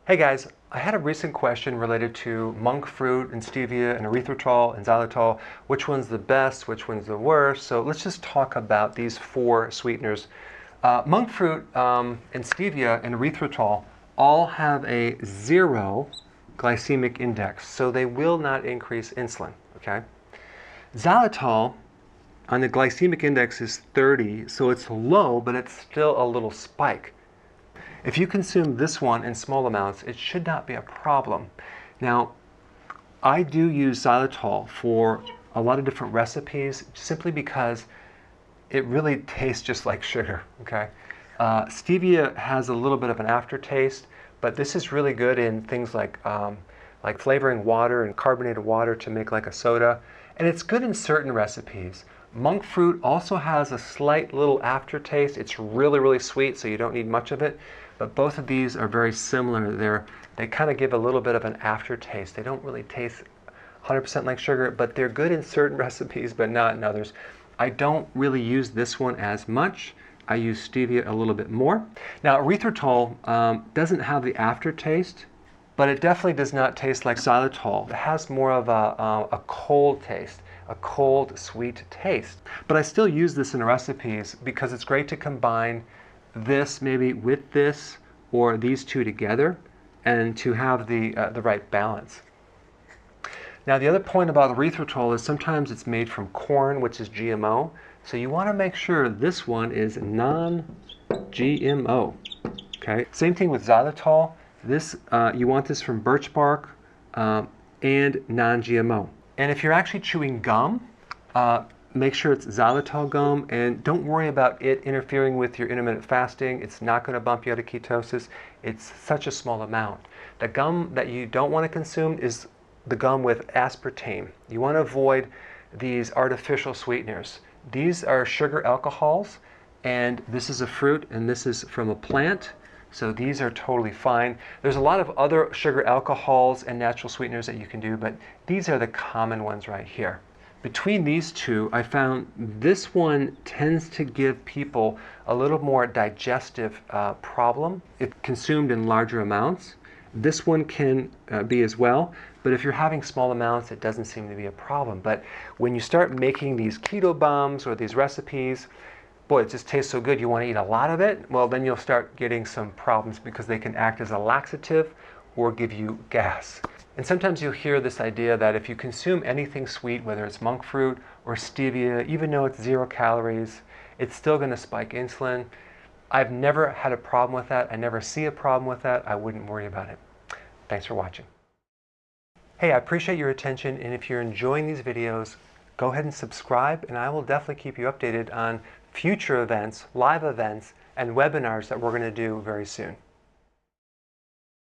Hey guys, I had a recent question related to monk fruit and stevia and erythritol and xylitol. Which one's the best? Which one's the worst? So let's just talk about these four sweeteners. Monk fruit and stevia and erythritol all have a 0 glycemic index, so they will not increase insulin. Okay. Xylitol on the glycemic index is 30, so it's low, but it's still a little spike. If you consume this one in small amounts, it should not be a problem. Now, I do use xylitol for a lot of different recipes simply because it really tastes just like sugar, okay? Stevia has a little bit of an aftertaste, but this is really good in things like flavoring water and carbonated water to make like a soda. And it's good in certain recipes. Monk fruit also has a slight little aftertaste. It's really, really sweet, so you don't need much of it. But both of these are very similar. They kind of give a little bit of an aftertaste. They don't really taste 100% like sugar, but they're good in certain recipes, but not in others. I don't really use this one as much. I use stevia a little bit more. Now, erythritol doesn't have the aftertaste, but it definitely does not taste like xylitol. It has more of a cold taste, a cold, sweet taste. But I still use this in recipes because it's great to combine this maybe with this or these two together and to have the right balance. Now, the other point about erythritol is sometimes it's made from corn, which is GMO. So you want to make sure this one is non-GMO. Okay. Same thing with xylitol. This you want this from birch bark and non-GMO. And if you're actually chewing gum, make sure it's xylitol gum, and don't worry about it interfering with your intermittent fasting. It's not going to bump you out of ketosis. It's such a small amount. The gum that you don't want to consume is the gum with aspartame. You want to avoid these artificial sweeteners. These are sugar alcohols, and this is a fruit, and this is from a plant. So these are totally fine. There's a lot of other sugar alcohols and natural sweeteners that you can do, but these are the common ones right here. Between these two, I found this one tends to give people a little more digestive problem if consumed in larger amounts. This one can be as well, but if you're having small amounts, it doesn't seem to be a problem. But when you start making these keto bombs or these recipes, boy, it just tastes so good, you want to eat a lot of it, well, then you'll start getting some problems because they can act as a laxative or give you gas. And sometimes you'll hear this idea that if you consume anything sweet, whether it's monk fruit or stevia, even though it's 0 calories, it's still going to spike insulin. I've never had a problem with that. I never see a problem with that. I wouldn't worry about it. Thanks for watching. Hey, I appreciate your attention, and if you're enjoying these videos, go ahead and subscribe, and I will definitely keep you updated on future events, live events, and webinars that we're going to do very soon.